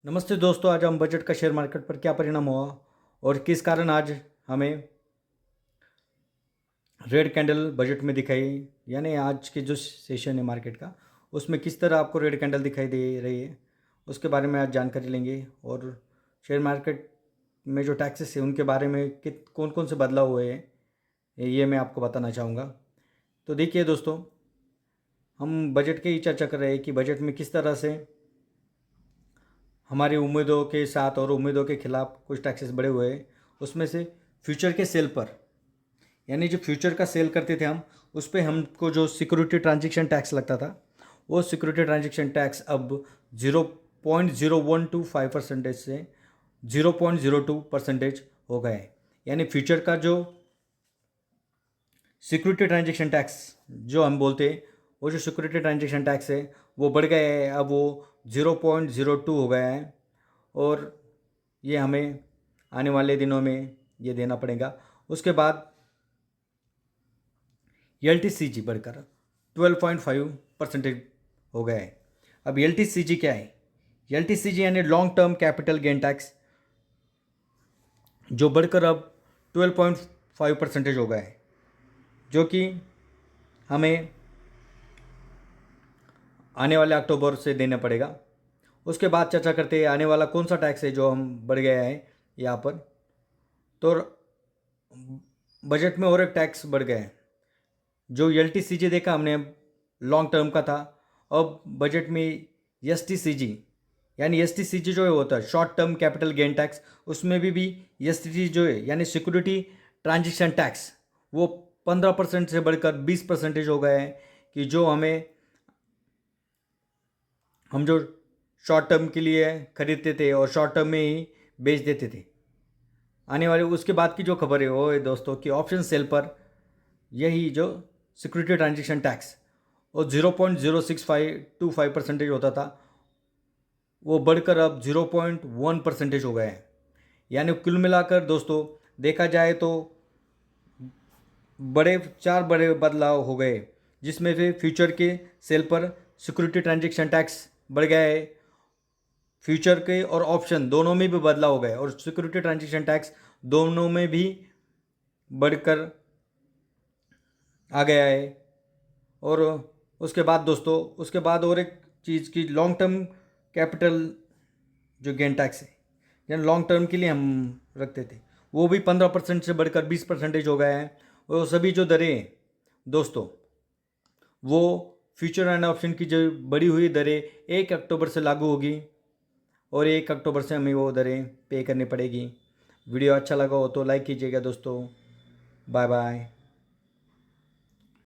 नमस्ते दोस्तों, आज हम बजट का शेयर मार्केट पर क्या परिणाम हुआ और किस कारण आज हमें रेड कैंडल बजट में दिखाई, यानी आज के जो सेशन है मार्केट का उसमें किस तरह आपको रेड कैंडल दिखाई दे रही है उसके बारे में आज जानकारी लेंगे। और शेयर मार्केट में जो टैक्सेस है उनके बारे में कौन कौन से बदलाव हुए हैं ये मैं आपको बताना चाहूँगा। तो देखिए दोस्तों, हम बजट की ही चर्चा कर रहे हैं कि बजट में किस तरह से हमारी उम्मीदों के साथ और उम्मीदों के खिलाफ कुछ टैक्सेस बढ़े हुए हैं। उसमें से फ्यूचर के सेल पर, यानी जो फ्यूचर का सेल करते थे हम, उस पर हमको जो सिक्योरिटी ट्रांजेक्शन टैक्स लगता था, वो सिक्योरिटी ट्रांजेक्शन टैक्स अब 0.0125% से 0.02% हो गए हैं। यानी फ्यूचर का जो सिक्योरिटी ट्रांजेक्शन टैक्स जो हम बोलते हैं, वो जो सिक्योरिटी ट्रांजेक्शन टैक्स है वो बढ़ गया है, अब वो 0.02 हो गया है। और ये हमें आने वाले दिनों में ये देना पड़ेगा। उसके बाद LTCG बढ़कर 12.5% हो गया है। अब LTCG क्या है? LTCG यानी long term capital gain tax, जो बढ़कर अब 12.5% हो गया है, जो कि हमें आने वाले अक्टूबर से देना पड़ेगा। उसके बाद चर्चा करते हैं आने वाला कौन सा टैक्स है जो हम बढ़ गया है यहाँ पर। तो बजट में और एक टैक्स बढ़ गया है, जो LTCG देखा हमने लॉन्ग टर्म का था, अब बजट में STCG, यानी STCG जो है होता है short term capital gain tax, उसमें भी STCG जो है यानी सिक्योरिटी ट्रांजेक्शन टैक्स, वो 15% से बढ़कर 20% हो गए हैं। कि जो हम जो शॉर्ट टर्म के लिए खरीदते थे और शॉर्ट टर्म में ही बेच देते थे। आने वाले उसके बाद की जो खबर है वो है दोस्तों कि ऑप्शन सेल पर यही जो सिक्योरिटी ट्रांजेक्शन टैक्स और 0.0625% होता था, वो बढ़कर अब 0.1% हो गया है। यानी कुल मिलाकर दोस्तों देखा जाए तो चार बड़े बदलाव हो गए, जिसमें से फ्यूचर के सेल पर सिक्योरिटी ट्रांजेक्शन टैक्स बढ़ गया है, फ्यूचर के और ऑप्शन दोनों में भी बदलाव हो गए, और सिक्योरिटी ट्रांजेक्शन टैक्स दोनों में भी बढ़कर आ गया है। और उसके बाद दोस्तों, उसके बाद और एक चीज़ की लॉन्ग टर्म कैपिटल जो गेन टैक्स है, यानी लॉन्ग टर्म के लिए हम रखते थे, वो भी 15% से बढ़कर 20% हो गया है। वो सभी जो दरें हैं दोस्तों, वो फ्यूचर एंड ऑप्शन की जो बढ़ी हुई दरें 1 अक्टूबर से लागू होगी, और 1 अक्टूबर से हमें वो दरें पे करनी पड़ेगी। वीडियो अच्छा लगा हो तो लाइक कीजिएगा दोस्तों। Bye bye.